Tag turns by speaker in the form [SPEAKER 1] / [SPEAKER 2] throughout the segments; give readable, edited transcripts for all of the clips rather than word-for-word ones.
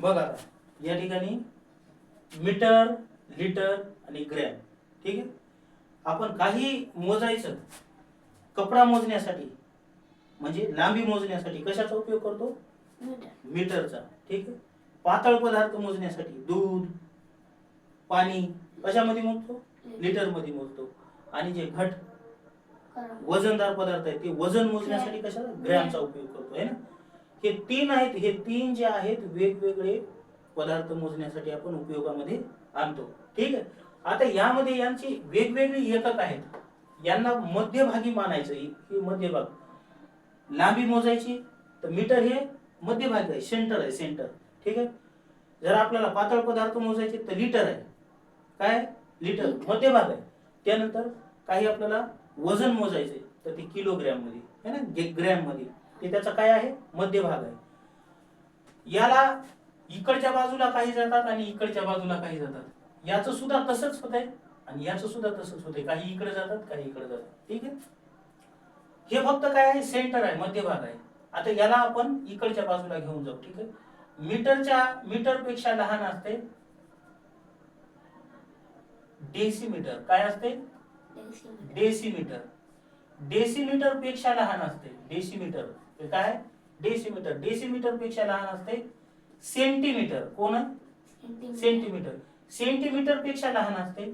[SPEAKER 1] बघा या ठिकाणी मीटर, लिटर आणि ग्रॅम. ठीक आहे. आपण काही मोजायचं कपडा मोजण्यासाठी म्हणजे लांबी मोजण्यासाठी कशाचा उपयोग करतो? मीटरचा. ठीक आहे. पातळ पदार्थ मोजण्यासाठी दूध, पाणी कशामध्ये मोजतो? लिटर मध्ये मोजतो. आणि जे घट वजनदार पदार्थ आहे ते वजन मोजण्यासाठी कशाचा? ग्रॅमचा उपयोग करतो आहे ना. हे तीन आहेत. हे तीन जे आहेत वेगवेगळे पदार्थ मोजण्यासाठी आपण उपयोगामध्ये आणतो. ठीक आहे. आता यामध्ये यांची वेगवेगळी एकक आहेत. यांना मध्यभागी मानायचं. ही मध्यभाग. लांबी मोजायची तर मीटर हे मध्यभागी आहे, सेंटर आहे, सेंटर. ठीक आहे. जर आपल्याला पातळ पदार्थ मोजायचे तर लिटर आहे. काय? लिटर मध्यभाग आहे. त्यानंतर काही आपल्याला वजन मोजायचे तर ते किलोग्रॅम मध्ये आहे ना, ग्रॅम मध्ये. ते त्याचा काय आहे? मध्यभाग आहे. याला इकडच्या बाजूला काही जातात आणि इकडच्या बाजूला काही जातात. याचं सुद्धा तसंच होत आहे आणि याचं सुद्धा तसंच होत आहे. काही इकडे जातात, काही इकडे जातात. ठीक आहे. हे फक्त काय आहे? सेंटर आहे, मध्यभाग आहे. आता याला आपण इकडच्या बाजूला घेऊन जाऊ. ठीक आहे. मीटर पेक्षा लहान असते डेसिमीटर. काय असते? डेसिमीटर. डेसिमीटर पेक्षा लहान असते डेसिमीटर. काय? डेसिमीटर. डेसिमीटर पेक्षा लहान असते सेंटीमीटर. कोण? सेंटीमीटर. सेंटीमीटर पेक्षा लहान असते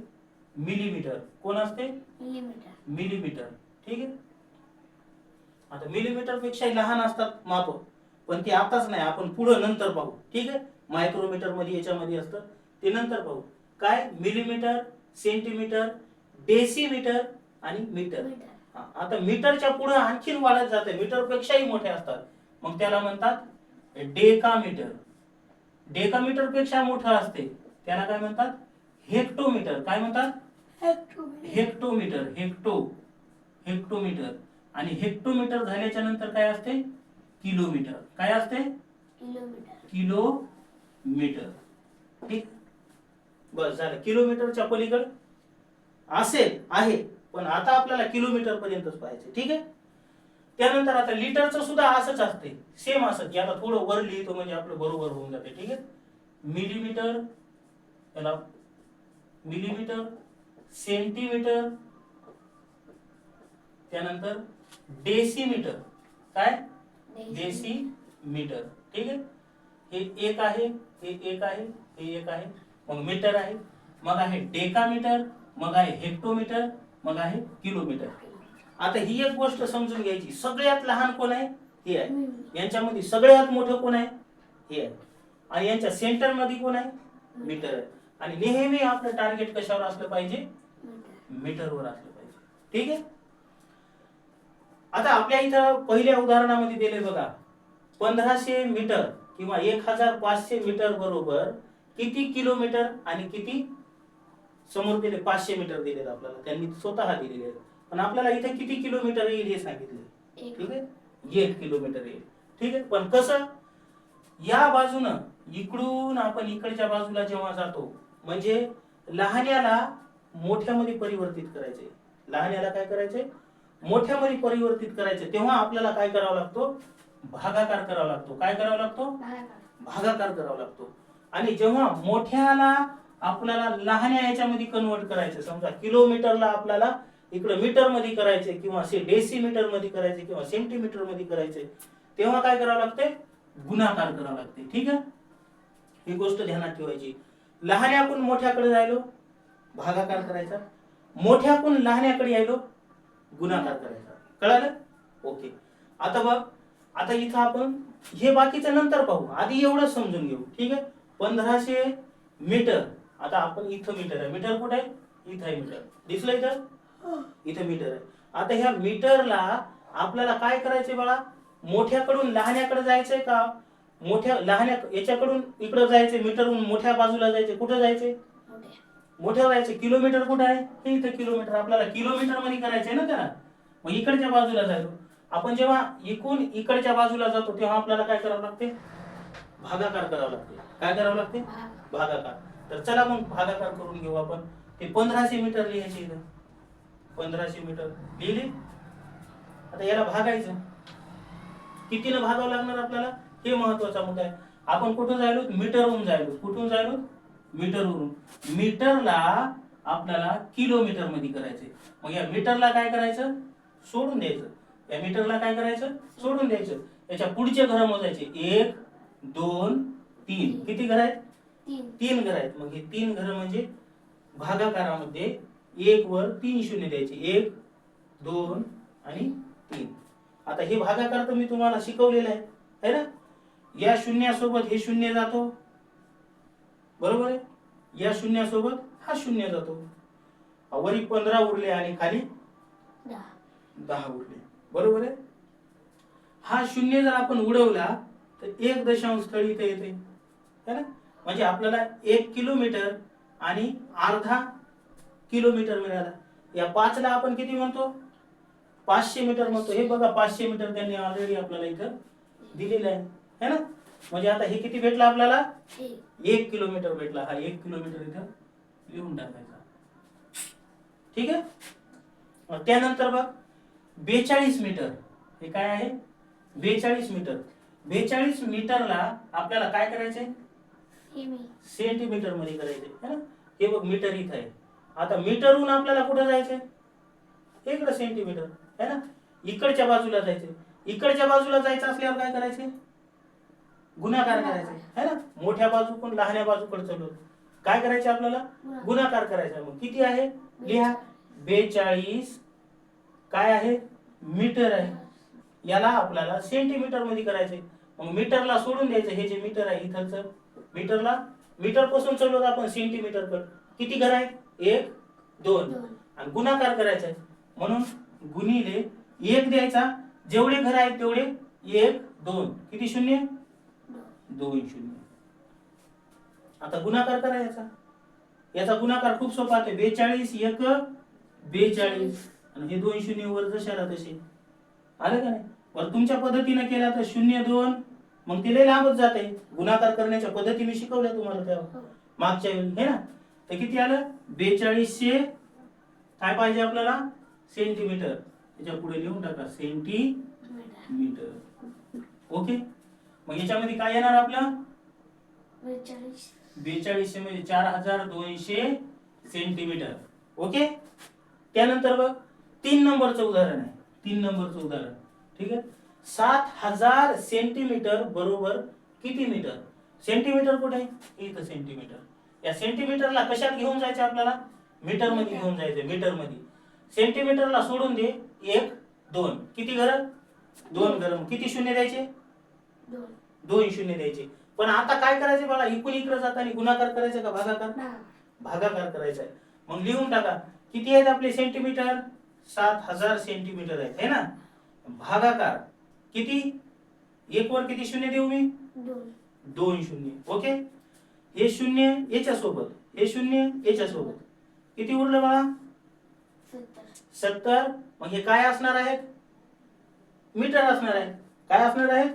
[SPEAKER 1] मिलीमीटर. कोण असते? मिलीमीटर. ठीक आहे. आता मिलीमीटर पेक्षा लहान असतात माप, पण ते आताच नाही, आपण पुढे नंतर पाहू. ठीक आहे. मायक्रोमीटर मध्ये याच्यामध्ये असतं ते नंतर पाहू. काय? मिलीमीटर, सेंटीमीटर, डेसिमीटर आणि मीटर. आता मीटरच्या पुढे आणखीन वाढत जाते, मीटर पेक्षाही मोठे असतात. मग त्याला म्हणतात डेकामीटर. डेकामीटर पेक्षा मोठं असते त्याला काय म्हणतात? हेक्टोमीटर. काय म्हणतात? हेक्टोमीटर. हेक्टोमीटर. आणि हेक्टोमीटर झाल्याच्या नंतर काय असते? किलोमीटर. काय असते? किलोमीटर. ठीक. बस झालं. किलोमीटरच्या पलीकडे असेल आहे, पण आता आपल्याला किलोमीटर पर्यंतच पाहायचं. ठीक आहे. त्यानंतर आता लिटरचं सुद्धा असंच असते, सेम असंच. याला थोडं वर लिहितो म्हणजे आपलं बरोबर होऊन जाते. ठीक आहे. मिलीमीटर, याला मिलीमीटर, सेंटीमीटर, त्यानंतर डेसिमीटर. काय? डेसिमीटर. ठीक आहे. हे एक आहे, हे एक आहे, हे एक आहे. मग मीटर आहे, मग आहे डेकामीटर, मग आहे हेक्टोमीटर, मग आहे किलोमीटर. आता ही एक गोष्ट समजून घ्यायची, सगळ्यात लहान कोण आहे? हे आहे. यांच्यामध्ये सगळ्यात मोठं कोण आहे? हे आहे. आणि यांच्या सेंटर मध्ये कोण आहे? मीटर आहे. आणि नेहमी आपलं टार्गेट कशावर असलं पाहिजे? मीटरवर असलं पाहिजे. ठीक आहे. आता आपल्या इथं पहिल्या उदाहरणामध्ये दिले बघा, 1500 मीटर किंवा 1500 मीटर बरोबर किती किलोमीटर आणि किती? समोर दिले 500 मीटर दिलेत आपल्याला, त्यांनी स्वतः दिलेले आहेत. पण आपल्याला इथे किती किलोमीटर येईल हे सांगितले. ठीक आहे. 1 किलोमीटर येईल. ठीक आहे. पण कसं? या बाजूनं इकडून आपण इकडच्या बाजूला जेव्हा जातो म्हणजे लहान्याला मोठ्यामध्ये परिवर्तित करायचे. लहान्याला काय करायचे? मोठ्यामध्ये परिवर्तित करायचे. तेव्हा आपल्याला काय करावं लागतो? भागाकार करावा लागतो. काय करावा लागतो? भागाकार करावा लागतो. आणि जेव्हा मोठ्याला आपल्याला लहान्या याच्यामध्ये कन्वर्ट करायचं, समजा किलोमीटरला आपल्याला इकडे मीटर मध्ये करायचे किंवा डेसिमीटर मध्ये करायचे किंवा सेंटीमीटर मध्ये करायचे, तेव्हा काय करावं लागते? गुणाकार करावा लागते. ठीक आहे. ही गोष्ट ध्यानात ठेवायची. लहान्याकडून मोठ्याकडे जायलो भागाकार करायचा, मोठ्याकडून लहान्याकडे यायलो गुणाकार करायचा. कळालं? ओके. आता बघ, आता इथं आपण हे बाकीचं नंतर पाहू, आधी एवढं समजून घेऊ. ठीक आहे. 1500 मीटर. आता आपण इथं मीटर आहे, मीटर कुठे आहे? इथं आहे मीटर. दिसलं इथं? इथं मीटर आहे. आता ह्या मीटरला आपल्याला काय करायचंय बाळा? मोठ्याकडून लहान्याकडे जायचंय का लहान्या याच्याकडून इकडे जायचंय? मीटरहून मोठ्या बाजूला जायचंय. कुठं जायचंय? मोठ्या जायचंय. किलोमीटर कुठं आहे? हे इथं किलोमीटर. आपल्याला किलोमीटर मध्ये करायचंय ना त्याला. मग इकडच्या बाजूला जायचो आपण. जेव्हा इकडून इकडच्या बाजूला जातो तेव्हा आपल्याला काय करावं लागते? भागाकार करावं लागते. काय करावं लागते? भागाकार. तर चला मग भागाकार करून घेऊ आपण. ते 1500 मीटर लिहायचे इथं. 1500 मीटर लिहिले. आता याला भागायचं. कितीनं भागावं लागणार आपल्याला? हे महत्वाचा मुद्दा आहे. आपण कुठून जायलो? मीटरवरून जायलो. कुठून जायलो? मीटरवरून. मीटरला आपल्याला किलोमीटर मध्ये करायचंय. मग या मीटरला काय करायचं? सोडून द्यायचं. या मीटरला काय करायचं? सोडून द्यायचं. याच्या पुढचे घर मोजायचे. 1 2 3. किती घर आहेत? 3 घर आहेत. मग हे 3 घर म्हणजे भागाकारामध्ये 1 वर 3 शून्य द्यायचे. 1 2 आणि 3. आता हे भागाकार तर मी तुम्हाला शिकवलेलं आहे ना. या शून्यासोबत हे शून्य जातो, बरोबर आहे. या शून्यासोबत हा शून्य जातो. वरी 15 उरले आणि खाली 10 उरले, बरोबर आहे. हा शून्य जर आपण उडवला तर 1 दशांश स्थळी इथे येते, है ना. म्हणजे आपल्याला 1 किलोमीटर आणि अर्धा किलोमीटर मिळाला. या 5 ला आपण किती म्हणतो? 500 मीटर म्हणतो. हे बघा 500 मीटर त्यांनी ऑलरेडी आपल्याला इथं दिलेलं आहे, है ना. म्हणजे आता हे किती भेटलं आपल्याला? 1 किलोमीटर भेटला. हा 1 किलोमीटर इथं लिहून टाकायचा, ठीक आहे. त्यानंतर बघ 42 मीटर. हे काय आहे? 42 मीटर. 42 मीटरला आपल्याला काय करायचंय? सेंटीमीटर मध्ये करायचंय, है ना. हे बघ मीटर इथं आहे. आता मीटरहून आपल्याला कुठे जायचंय? इकडे सेंटीमीटर, है ना. इकडच्या बाजूला जायचंय. इकडच्या बाजूला जायचं असल्यावर काय करायचंय? गुणाकार करायचा, है ना. मोठ्या बाजू पण लहान्या बाजूकडे चाललो. काय करायचं आपल्याला? गुणाकार करायचा. मग किती आहे? लिहा. 42 काय आहे? मीटर आहे. याला आपल्याला सेंटीमीटर मध्ये करायचंय. मग मीटरला सोडून द्यायचं. हे जे मीटर आहे इथलचं, मीटरला मीटर पासून चाललो आपण सेंटीमीटर कडे. किती घर आहेत? 1 2 आणि गुणाकार करायचा आहे म्हणून गुणिले 1 द्यायचा. जेवढे घर आहेत तेवढे 1 2. किती शून्य? 2 शून्य. आता गुणाकार करायचा. याचा गुणाकार खूप सोपा आहे. 42 1 42 आणि हे 2 शून्य वर जशाला तसे आलं का नाही. वर तुमच्या पद्धतीने केला तर 0 2. मग ते लय लांबच जाते. गुणाकार करण्याच्या पद्धती मी शिकवल्या तुम्हाला त्या मागच्या वेळी, है ना. तर किती आलं? 4200 काय पाहिजे आपल्याला? सेंटीमीटर. त्याच्या पुढे लिहून टाका सेंटीमीटर. ओके. मग याच्यामध्ये काय येणार आपलं? 4200 म्हणजे 4200 सेंटीमीटर. ओके. त्यानंतर बघ 3 नंबरचं उदाहरण आहे. 3 नंबरचं उदाहरण, ठीक आहे. 7000 सेंटीमीटर बरोबर किती मीटर? सेंटीमीटर कुठे आहे? इथं सेंटीमीटर. या सेंटीमीटरला कशात घेऊन जायचं आपल्याला? मीटर मध्ये घेऊन जायचं. मीटर मध्ये. सेंटीमीटरला सोडून दे 1 2. किती घर? 2 घर. किती शून्य द्यायचे? 2 शून्य द्यायचे. पण आता काय करायचं बाळा? इकडून इकडे जाताना गुणाकार करायचा का भागाकार? भागाकार करायचा आहे. मग लिहून टाका. किती आहेत आपले सेंटीमीटर? 7000 सेंटीमीटर आहेत, है ना. भागाकार किती? 1 वर किती शून्य देऊ मी? 2 शून्य. ओके. हे शून्य याच्या सोबत, हे शून्य याच्या सोबत. किती उरलं बाळा? 70. मग हे काय असणार आहेत? मीटर असणार आहे. काय असणार आहे?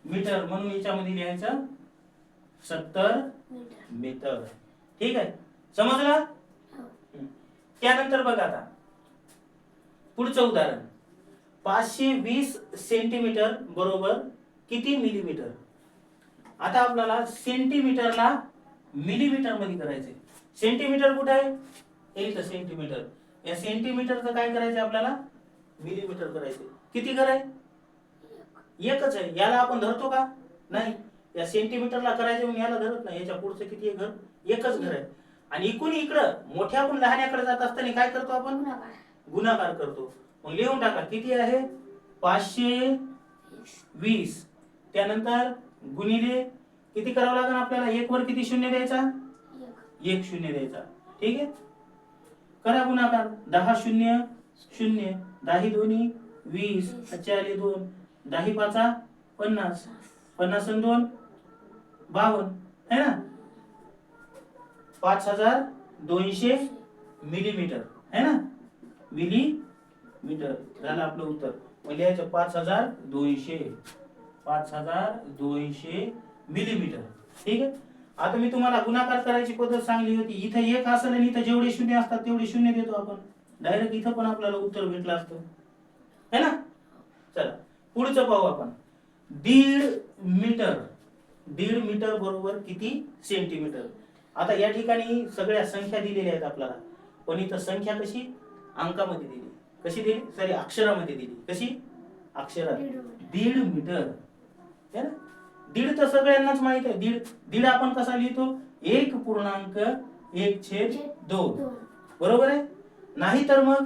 [SPEAKER 1] मीटर. म्हणून याच्यामध्ये लिहायचं 70 मीटर. ठीक आहे. समजलं? त्यानंतर बघा आता पुढचं उदाहरण. 520 सेंटीमीटर बरोबर किती मिलीमीटर? आता आपल्याला सेंटीमीटरला मिलीमीटर मध्ये करायचंय. सेंटीमीटर कुठे आहे? इथं सेंटीमीटर. या सेंटीमीटरचं काय करायचं आपल्याला? मिलीमीटर करायचं. किती घर आहे? एकच आहे. याला आपण धरतो का? नाही. या सेंटीमीटरला करायचं म्हणून याला धरत नाही. याच्या पुढचं किती आहे घर? एकच घर आहे. आणि इकडून इकडं मोठ्याकडून लहान्याकडे जात असताना काय करतो आपण? गुणाकार करतो. मग लिहून टाका. किती आहे? 520. त्यानंतर गुणिले किती करावं लागेल आपल्याला? 1 वर किती शून्य द्यायचा? 1 शून्य द्यायचा. ठीक आहे. करा गुणाकार. 10 शून्य 0. 10 दोन्ही 20. 2 10 पाचा 50. 50 आणि 2 52, है ना. 5200 मिलीमीटर, है ना. मिलीमीटर झालं आपलं उत्तर. मग लिहायचं 5200 मिलीमीटर. ठीक आहे. आता मी तुम्हाला गुणाकार करायची पद्धत सांगली होती. इथं 1 असेल आणि इथं जेवढे शून्य असतात तेवढे शून्य देतो आपण. डायरेक्ट इथं पण आपल्याला उत्तर भेटलं असतं, है ना. चला पुढचं पाहू आपण. 1.5 मीटर 1.5 मीटर बरोबर किती सेंटीमीटर. आता या ठिकाणी सगळ्या संख्या दिलेल्या आहेत आपल्याला, पण इथं संख्या कशी अंकामध्ये दिली, कशी दिली सॉरी अक्षरामध्ये दिली, कशी अक्षरात. 1.5 मीटर है ना. दीड तर सगळ्यांनाच माहित आहे. दीड आपण कसा लिहितो 1.1/2 बरोबर आहे. नाही तर मग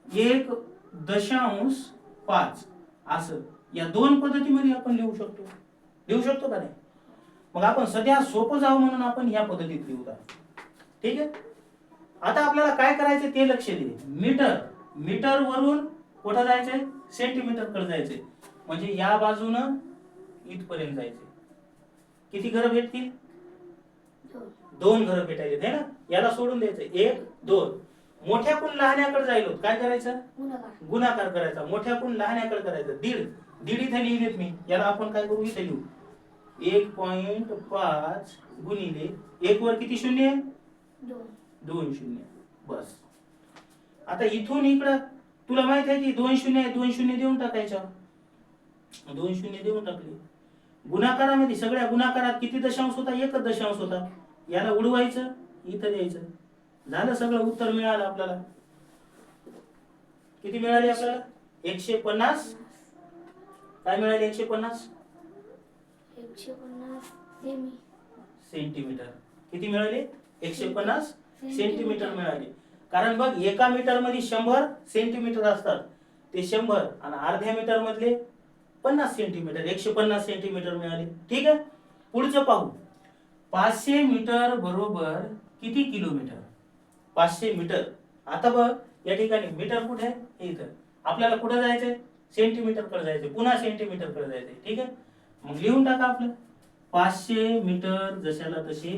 [SPEAKER 1] 1.5 असं या दोन पद्धतीमध्ये आपण लिहू शकतो का नाही. मग आपण सध्या सोपं जावं म्हणून आपण या पद्धतीत लिहूया. ठीक आहे. आता आपल्याला काय करायचं ते लक्ष दे. मीटर वरून कुठं जायचंय सेंटीमीटर कडे जायचंय. म्हणजे या बाजूनं इथपर्यंत जायचंय. किती घरं भेटतील 2 घरं भेटायचे है ना. याला सोडून द्यायचं 1 2. मोठ्याकडून लहान्याकडे जायलो काय करायचं गुणाकार करायचा. मोठ्याकडून लहान्याकडे करायचं. दीड इथे लिहिलेत मी. याला आपण काय करू इथे लिहू 1.5 गुणिले 1 वर किती शून्य 2 शून्य बस. आता इथून इकडं तुला माहित आहे की 2 शून्य आहे. 2 शून्य देऊन टाकायच्या. 2 शून्य देऊन टाकले. गुणाकारामध्ये सगळ्या गुणाकारात किती दशांश होता 1च दशांश होता. याला उडवायचं इथं द्यायचं. झालं सगळं उत्तर मिळालं आपल्याला. किती मिळाले आपल्याला 150. काय मिळाले 150 सेंटीमीटर. किती मिळाले 150 सेंटीमीटर मिळाले. कारण बघ एका मीटर मध्ये 100 सेंटीमीटर असतात. ते 100 आणि अर्ध्या मीटर मधले 50 सेंटीमीटर 150 सेंटीमीटर मिळाले. ठीक आहे. पुढचं पाहू. 500 मीटर बरोबर किती किलोमीटर. 500 मीटर. आता बघ या ठिकाणी मीटर कुठे आहे इथं. आपल्याला कुठे जायचंय सेंटीमीटर कडे जायचंय. पुन्हा सेंटीमीटर कडे जायचंय. ठीक आहे. मग लिहून टाका आपलं 500 मीटर जशाला तसे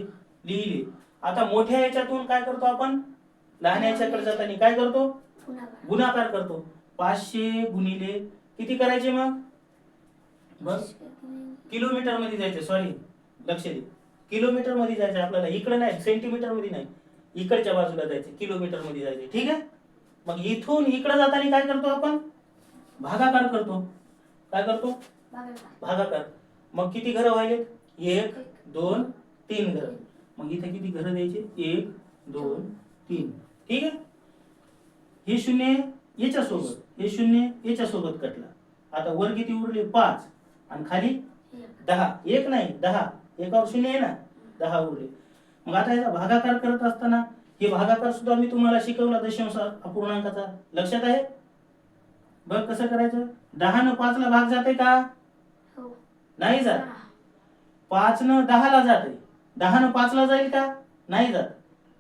[SPEAKER 1] लिहिले. आता मोठ्या याच्यातून काय करतो आपण लहान याच्याकडे जाताना काय करतो गुणाकार करतो. 500 गुणिले किती करायचे मग बस किलोमीटर मध्ये जायचे. सॉरी लक्ष दे किलोमीटर मध्ये जायचं आपल्याला. इकडे नाही सेंटीमीटर मध्ये नाही इकडच्या बाजूला जायचे किलोमीटर मध्ये जायचे. ठीक आहे. मग इथून इकडे जाताना काय करतो आपण भागाकार करतो. काय करतो भागाकार. मग किती घरं व्हायले 1 2 3 घरं. मग इथे किती घरं द्यायचे 1 2 3. ठीक आहे. हे शून्य याच्यासोबत हे शून्य याच्यासोबत कटला. आता वर किती उरले 5 आणि खाली 10. 1 नाही 10 एकावर शून्य आहे ना 10 उरले. मग आता याचा भागाकार करत असताना हे भागाकार सुद्धा मी तुम्हाला शिकवला दशांश अपूर्णांकाचा. लक्षात आहे बघ कसं करायचं. 10 न 5 ला भाग जाते का नाही जात. 5 न 10 ला जाते. 10 न 5 ला जाईल का नाही जात.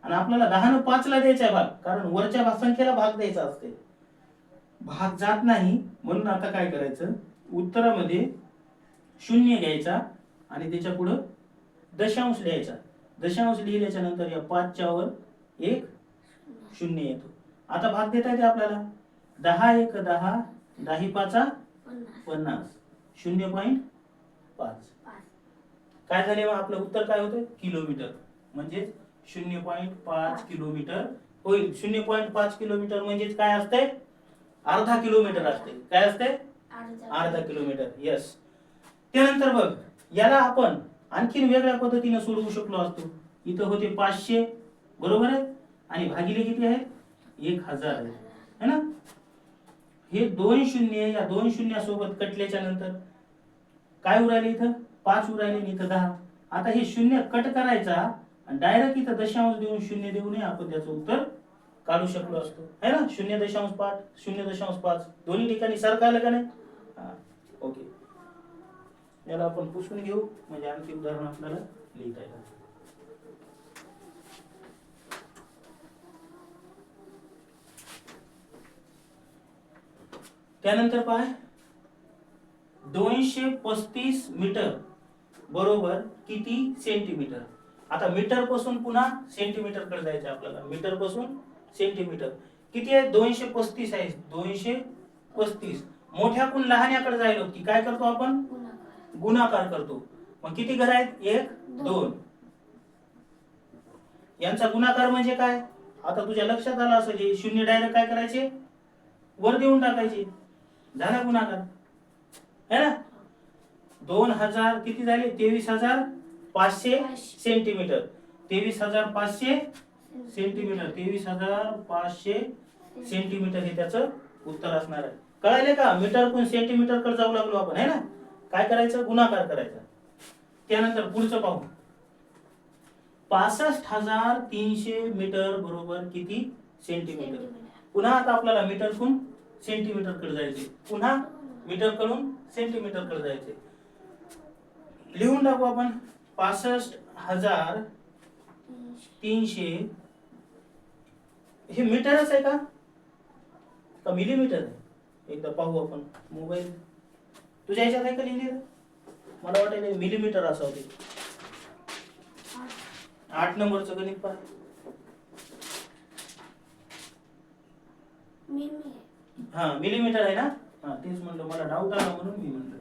[SPEAKER 1] आणि आपल्याला 10 न 5 ला द्यायचा भाग कारण वरच्या संख्येला भाग द्यायचा असते. भाग जात नाही म्हणून आता काय करायचं उत्तरामध्ये शून्य घ्यायचा आणि त्याच्या पुढे दशांश लिहायचा. दशांश लिहिल्याच्या नंतर या 5 च्या वर 1 शून्य येतो. आता भाग देता येते आपल्याला 10 1 10 10 5 50 0.5. काय झाले मग आपलं उत्तर काय होतं किलोमीटर. म्हणजे 0.5 किलोमीटर होईल. 0.5 किलोमीटर म्हणजे काय असते अर्धा किलोमीटर असते. काय असते अर्धा किलोमीटर. यस. त्यानंतर बघ याला आपण आणखीन वेगळ्या पद्धतीने सोडवू शकलो असतो. इथं होते 500 बरोबर आहे आणि भागिले किती आहेत 1000 आहे है ना. हे 2 शून्य या 2 शून्यासोबत कटल्याच्या नंतर काय उरायले इथं 5 उरायले आणि इथं 10. आता हे शून्य कट करायचा आणि डायरेक्ट इथं दशांश देऊन शून्य देऊन आपण त्याचं उत्तर काढू शकलो असतो है ना. 0.5 0.5 दोन्ही ठिकाणी सारखं आलं का नाही. ओके. याला आपण पुसून घेऊ म्हणजे आणखी उदाहरण आपल्याला लिहिता येईल. त्यानंतर पाय 235 मीटर बरोबर किती सेंटीमीटर. आता मीटर पासून पुन्हा सेंटीमीटर कडे जायचं आपल्याला. मीटर पासून सेंटीमीटर किती आहे 235 आहे. 235 मोठ्याकडून लहान्याकडे जायला की काय करतो आपण गुणाकार करतो. मग किती घर आहेत 1 2. यांचा गुणाकार म्हणजे काय आता तुझ्या लक्षात आलं असेल. शून्य डायरेक्ट काय करायचे वर देऊन टाकायचे. झाला गुणाकार है ना. 2000 किती झाले 23,500 सेंटीमीटर. 23,500 सेंटीमीटर. 23,500 सेंटीमीटर हे त्याचं उत्तर असणार आहे. कळाले का? मीटर कोण सेंटीमीटर कडे जाऊ लागलो आपण, है ना. काय करायचं? गुणाकार करायचा. त्यानंतर पुढचं पाहू. 65,300 मीटर बरोबर किती सेंटीमीटर. पुन्हा आता आपल्याला मीटर कडून सेंटीमीटर कडे जायचे. पुन्हा मीटर कडून सेंटीमीटर कडे जायचे. लिहून टाकू आपण. 65,300 हे मीटरच आहे का मिलीमीटर आहे? एकदा पाहू आपण. मोबाईल तुझ्या ह्याच्यात आहे का लिहिली? मला वाटतं मिलीमीटर असावं ते. 8 नंबरचं गणित पहा. हा मिलीमीटर आहे ना. हा तेच म्हणलं, मला डाऊट आला म्हणून मी म्हणलं.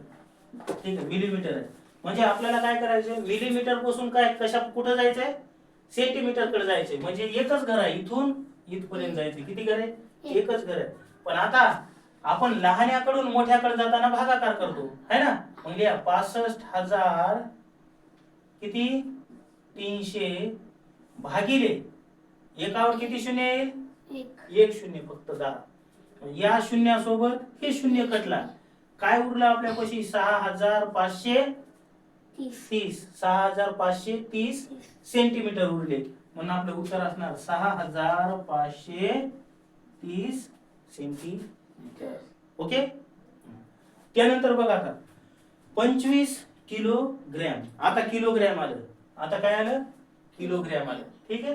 [SPEAKER 1] ठीक आहे, मिलीमीटर आहे. म्हणजे आपल्याला काय करायचंय? मिलीमीटर पासून काय कशा कुठं जायचंय? सेंटीमीटर कडे जायचंय. म्हणजे एकच घर आहे, इथून इथपर्यंत जायचं. किती घर आहे? एकच घर आहे. पण आता आपण लहान्याकडून मोठ्याकडे जाताना भागाकार करतो, है ना. म्हणजे 65,000 किती 300 भागिले एकावर किती शून्य येईल? एक शून्य, फक्त 10. या शून्यासोबत हे शून्य कटला. काय उरलं आपल्यापाशी? 6,530. 6,530 सेंटीमीटर उरले. म्हणून आपलं उत्तर असणार 6,530 सेंटीमीटर. ओके. त्यानंतर बघा आता 25 किलोग्रॅम. आता किलोग्रॅम आलं. आता काय आलं? किलोग्रॅम आलं. ठीक आहे.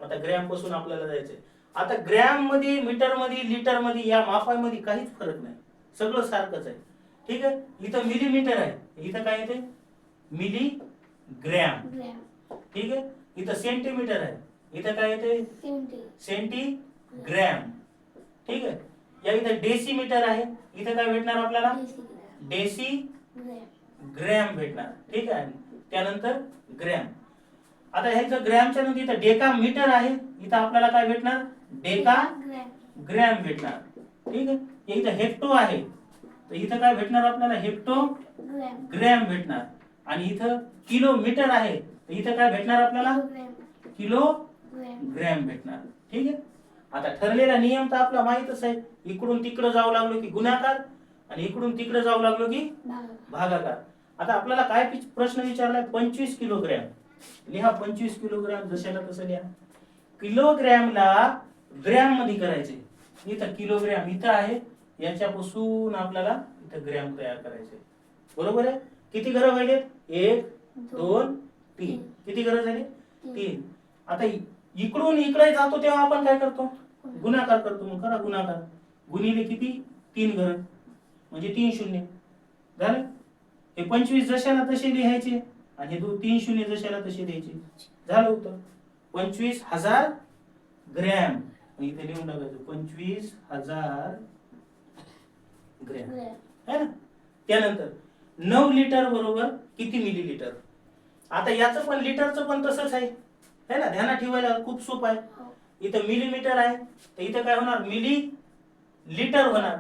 [SPEAKER 1] आता ग्रॅम पासून आपल्याला जायचंय. आता ग्रॅम मध्ये, मीटर मध्ये, लिटर मध्ये या मापामध्ये काहीच फरक नाही. सगळं सारखंच आहे. ठीक आहे. इथं मिलीमीटर आहे, इथं काय येते? मिलीग्रॅम. ठीक आहे. इथं सेंटीमीटर आहे, इथं काय येते? सेंटीग्रॅम. ठीक आहे. या इथं डेसिमीटर आहे, इथं काय भेटणार आपल्याला? डेसिग्रॅम भेटणार. ठीक आहे. त्यानंतर ग्रॅम. आता ह्याचं ग्रॅमच्या नंतर इथं डेकामीटर आहे, इथं आपल्याला काय भेटणार? डेकाग्रॅम भेटणार. ठीक आहे. इथं हेक्टो आहे, तर इथं काय भेटणार आपल्याला? हेक्टोग्रॅम भेटणार. आणि इथं किलोमीटर आहे, तर इथं काय भेटणार आपल्याला? किलोग्रॅम भेटणार. ठीक आहे. आता ठरलेला नियम तर आपला माहितच आहे. इकडून तिकडे जाऊ लागलो की गुणाकार, आणि इकडून तिकडे जाऊ लागलो की भागाकार. आता आपल्याला काय प्रश्न विचारलाय? 25 किलोग्रॅम. लिहा 25 किलोग्रॅम जशाला तसं लिहा. किलोग्रॅमला ग्रॅम मध्ये करायचे. इथं किलोग्रॅम इथं आहे, याच्यापासून आपल्याला इथं ग्रॅम तयार करायचे. बरोबर आहे. किती घरं व्हायलेत? 1 2 3. किती घरं झाली? 3. आता इकडून इकडे जातो तेव्हा आपण काय करतो? गुणाकार करतो. मग करा गुणाकार. गुणिले किती? 3 घरं, म्हणजे 3 शून्य झालं. हे 25 जशाला तसे लिहायचे, आणि हे 3 शून्य जशाला तसे द्यायचे. झालं उत्तर 25,000 ग्रॅम. इथे लिहून टाकायचं 25,000 ग्रॅम, है ना. त्यानंतर 9 लिटर बरोबर किती मिलीलीटर. आता याचं पण लिटरचं पण तसंच आहे, है ना. ध्यानात ठेवायला खूप सोपं आहे. इथं मिलीमीटर आहे, तर इथं काय होणार? मिली लिटर होणार,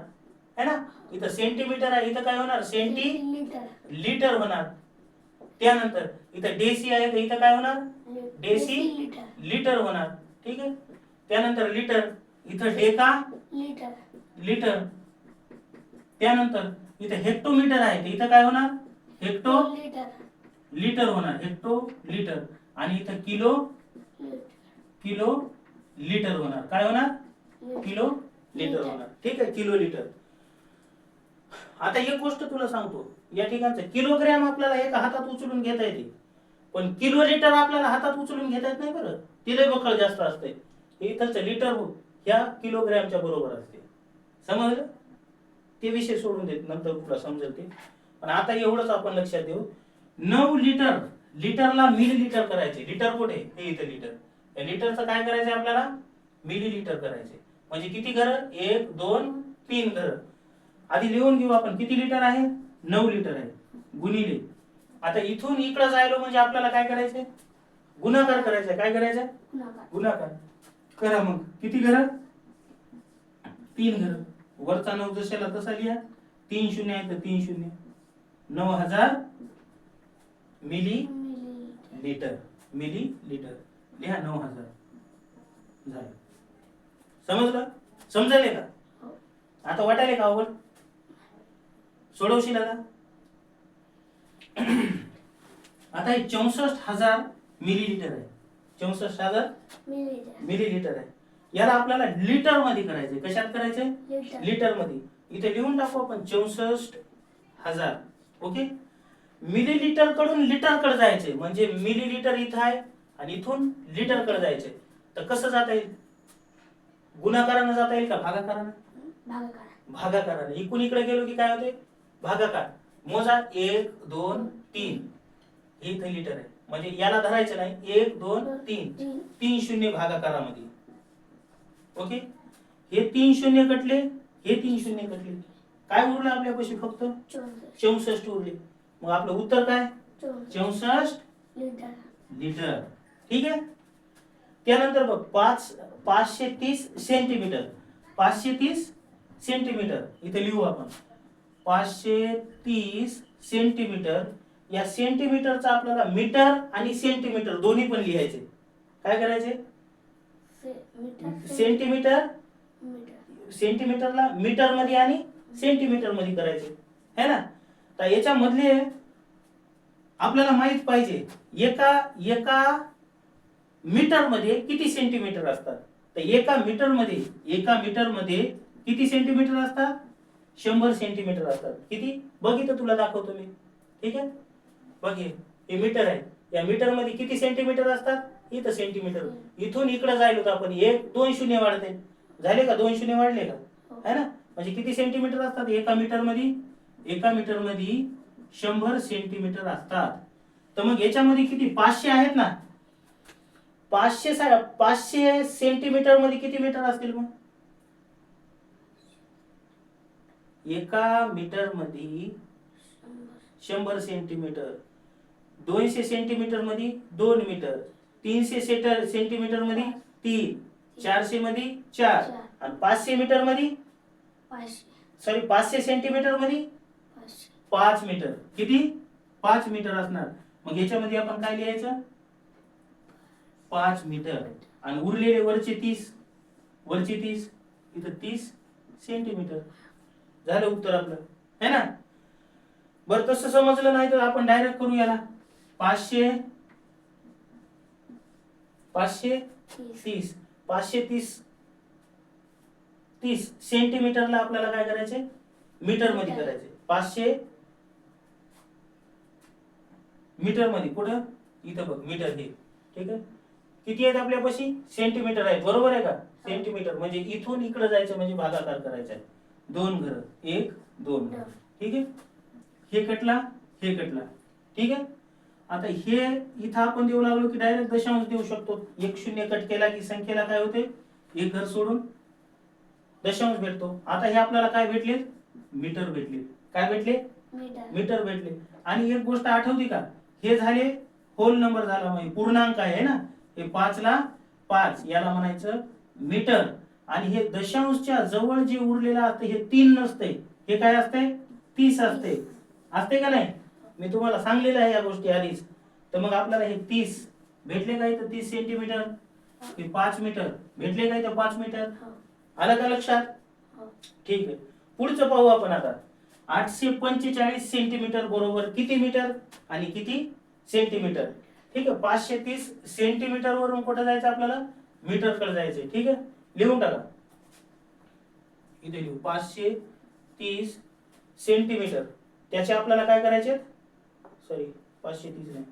[SPEAKER 1] है ना. इथं सेंटीमीटर आहे, इथं काय होणार? सेंटीलीटर होणार. त्यानंतर इथं डेसी आहे, तर इथं काय होणार? डेसी लिटर होणार. ठीक आहे. त्यानंतर लिटर, इथं डेका लिटर. त्यानंतर इथं हेक्टोमीटर आहे, तर इथं काय होणार? हेक्टो लिटर होणार. Hecto litre. आणि इथं किलो लिटर होणार. काय होणार? किलो लिटर होणार. ठीक आहे. Kilo litre. आता एक गोष्ट तुला सांगतो, या ठिकाणचं किलोग्रॅम आपल्याला एका हातात उचलून घेता येते, पण किलो लिटर आपल्याला हातात उचलून घेता येत नाही. बरं, तिला बकळ जास्त असते. इथंच लिटर ह्या किलोग्रॅमच्या बरोबर असते. समजलं? ते विषय सोडून देत, नंतर तुला समजेल ते. पण आता एवढंच आपण लक्षात देऊ. 9 लिटर. लिटरला मिलीलीटर करायचे. लिटर कुठे? हे इथं लिटर. या लिटरचं काय करायचंय आपल्याला? मिलीलीटर करायचे. म्हणजे किती घरं? 1 2 3 घरं. आधी लिहून घेऊ आपण. किती लिटर आहे? 9 लिटर आहे. गुणिले, आता इथून इकडे जायलो म्हणजे आपल्याला काय करायचंय? गुणाकार करायचा. काय करायचं? गुणाकार करा. मग किती घरं? 3 घरं. वरचा 9 जशाला तसा लिहा. 3 शून्य आहे तर 3 शून्य. 9,000 मिली लिटर. मिली लिटर लिहा 9000 झालं. समजलं? समजायले का? आता वाटायले का अवघड? सोडवशील आता? आता हे 64,000 मिलीलिटर आहे. 64,000 मिलीलिटर आहे. याला आपल्याला लिटर मध्ये करायचंय. कशात करायचंय? लिटर मध्ये. इथे लिहून टाकू आपण 64,000. ओके. मिलीलिटर कडून लिटर कडे जायचंय. म्हणजे मिलीलिटर इथं आहे आणि इथून लिटर कडे जायचंय. तर कसं जाता येईल? गुणाकाराने जाता येईल का भागाकाराने? भागाकाराने. इकडून इकडे गेलो की काय होते? भागाकार. मोजा 1 2 3. हे इथे लिटर आहे. म्हणजे याला धरायचं नाही. 1 2 3. 3 शून्य भागाकारामध्ये. ओके. हे 3 शून्य कटले, हे 3 शून्य कटले. काय उरलं आपल्यापाशी? फक्त 64 उरले. मग आपलं उत्तर काय? 64 लिटर. ठीक आहे. त्यानंतर बघ 530 सेंटीमीटर. 530 सेंटीमीटर इथे लिहू आपण. 530 सेंटीमीटर. या सेंटीमीटरचा आपल्याला मीटर आणि सेंटीमीटर दोन्ही पण लिहायचे. काय करायचे? सेंटीमीटर सेंटीमीटरला मीटर मध्ये आणि सेंटीमीटर मध्ये करायचे है ना. तर याच्या मधले आपल्याला माहित पाहिजे एका मीटर मध्ये किती सेंटीमीटर असतात. तर एका मीटर मध्ये किती सेंटीमीटर असतात? 100 सेंटीमीटर असतात. किती? बघ इथं तुला दाखवतो मी. ठीक आहे. बघ हे मीटर आहे. या मीटर मध्ये किती सेंटीमीटर असतात? इथं सेंटीमीटर. इथून इकडे जायला होतं आपण 1 2 शून्य वाढते. झाले का? 2 शून्य वाढले का? है ना. म्हणजे किती सेंटीमीटर असतात एका मीटर मध्ये? एका मीटर मध्ये 100 सेंटीमीटर असतात. तर मग याच्यामध्ये किती? 500 आहेत ना. 500 सेंटीमीटर मध्ये किती मीटर असतील मग? एका मीटर मध्ये 100 सेंटीमीटर. 200 सेंटीमीटर मध्ये 2 मीटर. 300 सेंटीमीटर मध्ये 3. 400 मध्ये 4. आणि 500 मीटर मध्ये 500 सेंटीमीटर मध्ये 5 मीटर. किती? 5 मीटर असणार. मग याच्यामध्ये आपण काय लिहायचं? 5 मीटर. आणि उरलेले वरचे 30 इथं 30 सेंटीमीटर. झालं उत्तर आपलं है ना. बरं तसं समजलं नाही तर आपण डायरेक्ट करू याला. 530 सेंटीमीटरला आपल्याला काय करायचे? मीटर मध्ये करायचे. 500 मीटर मध्ये. कुठं? इथं बघ मीटर हे. ठीक आहे. किती आहेत आपल्यापाशी? सेंटीमीटर आहेत. बरोबर आहे का? सेंटीमीटर म्हणजे इथून इकडे जायचं म्हणजे भागाकार करायचा आहे. 2 घर 1 2. ठीक आहे. हे कटला, हे कटला. ठीक आहे. आता हे इथं आपण देऊ लागलो की डायरेक्ट दशांश देऊ शकतो. 1 शून्य कट केला की संख्येला काय होते? एक घर सोडून दशांश भेटतो. आता हे आपल्याला काय भेटले? मीटर भेटले. काय भेटले? मीटर भेटले. आणि एक गोष्ट आठवती का? हे झाले होल नंबर झाला म्हणजे पूर्णांक आहे ना. हे 5 ला 5 याला म्हणायचं मीटर. आणि हे दशांशच्या जवळ जे उरलेलं असते हे 3 नसते. हे काय असते? 30 असते. असते का नाही? मी तुम्हाला सांगलेलं आहे या गोष्टी आधीच. तर मग आपल्याला हे 30 भेटले का इथं? 30 सेंटीमीटर. हे 5 मीटर भेटले का इथं? 5 मीटर. आलं का लक्षात? ठीक आहे. पुढचं पाहू आपण आता. 845 सेंटीमीटर बरोबर किती मीटर आणि किती सेंटीमीटर? ठीक आहे. 530 सेंटीमीटर वरून कुठे जायचं आपल्याला? मीटर कडे जायचंय. ठीक आहे. लिहून टाका. इथे लिहू 530 सेंटीमीटर. त्याचे आपल्याला काय करायचे? सॉरी 530 नाही.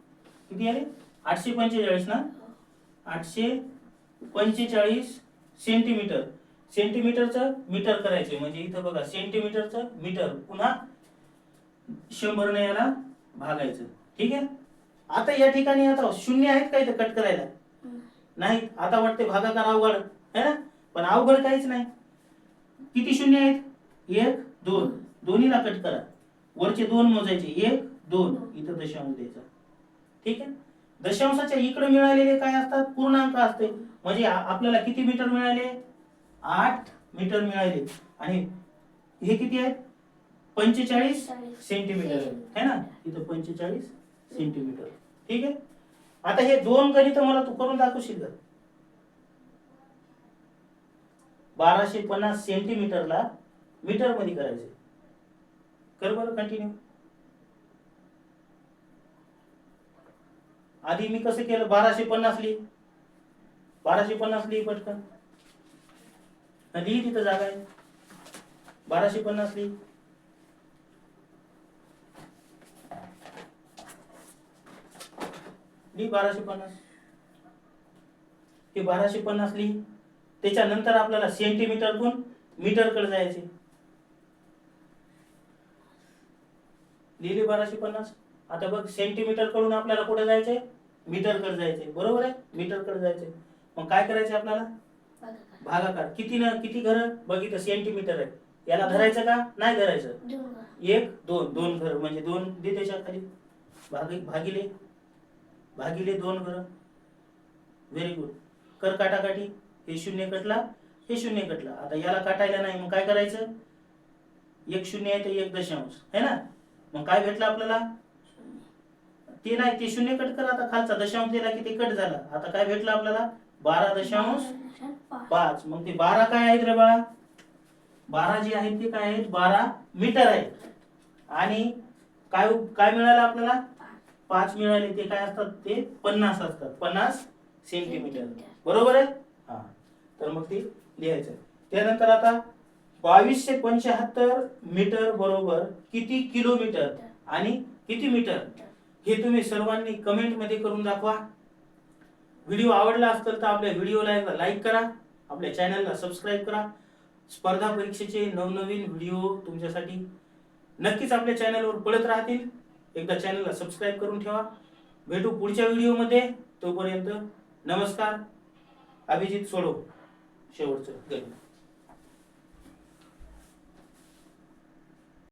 [SPEAKER 1] किती आले? 845 ना. 845 सेंटीमीटर. सेंटीमीटरचं मीटर करायचे म्हणजे इथं बघा सेंटीमीटरचं मीटर पुन्हा 100 ने याला भागायचं. ठीक आहे. आता या ठिकाणी आता शून्य आहेत का इथं कट करायला? नाही. आता वाटते भागाकार अवघड है ना. पण अवघड काहीच नाही. किती शून्य आहेत? 1 2. दोन्हीला कट करा. वरचे 2 मोजायचे. 1 2. इथं दशांश द्यायचा. ठीक आहे. दशांशाच्या इकडे मिळालेले काय असतात? पूर्णांक असते. म्हणजे आपल्याला किती मीटर मिळाले? 8 मीटर मिळाले. आणि हे किती आहेत? 45 सेंटीमीटर है ना. इथं 45 सेंटीमीटर. ठीक आहे. आता हे दोन गणित मला तू करून दाखवशील का? 1250 सेंटीमीटरला मीटर मध्ये करायचे. कर बरं कंटिन्यू. आधी मी कसं केलं? 1250 लिही. 1250 लिही पटकन. लिही तिथं जागा आहे. 1250 लिही. लिही 1250. ते 1250 लिही. त्याच्यानंतर आपल्याला सेंटीमीटरतून मीटर कडे जायचे. लिहिले 1250. आता बघ सेंटीमीटर कडून आपल्याला कुठे जायचंय? मीटर कडे जायचंय. बरोबर आहे. मीटर कडे जायचंय. मग काय करायचंय आपल्याला? भागाकार. किती घर? बघ इथं सेंटीमीटर आहे. याला धरायचं का नाही धरायचं? 1 2 2 घर म्हणजे 2 दे त्याच्या खाली. भागिले 2 घर. Very good. कर काटाकाटी. हे शून्य कटला, हे शून्य कटला. आता याला काटायला नाही मग काय करायचं? 1 शून्य आहे ते 1 दशांश है ना. मग काय भेटलं आपल्याला? ते नाही ते शून्य कट कर. आता खालचा दशांश दिला की ते कट झाला. आता काय भेटलं आपल्याला? 12.5. मग ते 12 काय आहेत रे बाळा? 12 जे आहेत ते काय आहेत? 12 मीटर आहेत. आणि काय काय मिळालं आपल्याला? 5 मिळाले. ते काय असतात? ते 50 असतात. 50 सेंटीमीटर. बरोबर आहे. हा. तर मग ते लिहायचं. त्यानंतर आता 2275 मीटर बरोबर किती किलोमीटर आणि किती मीटर हे तुम्ही सर्वांनी कमेंट मध्ये करून दाखवा. व्हिडिओ आवडला असेल तर आपल्या व्हिडिओला लाईक करा, आपल्या चॅनलला सबस्क्राईब करा. स्पर्धा परीक्षेचे नवनवीन व्हिडिओ तुमच्यासाठी नक्कीच आपल्या चॅनलवर पडत राहतील. एकदा चॅनलला सबस्क्राईब करून ठेवा. भेटू पुढच्या व्हिडिओमध्ये. तोपर्यंत नमस्कार. अभिजित सोडो शेवटचं गणित.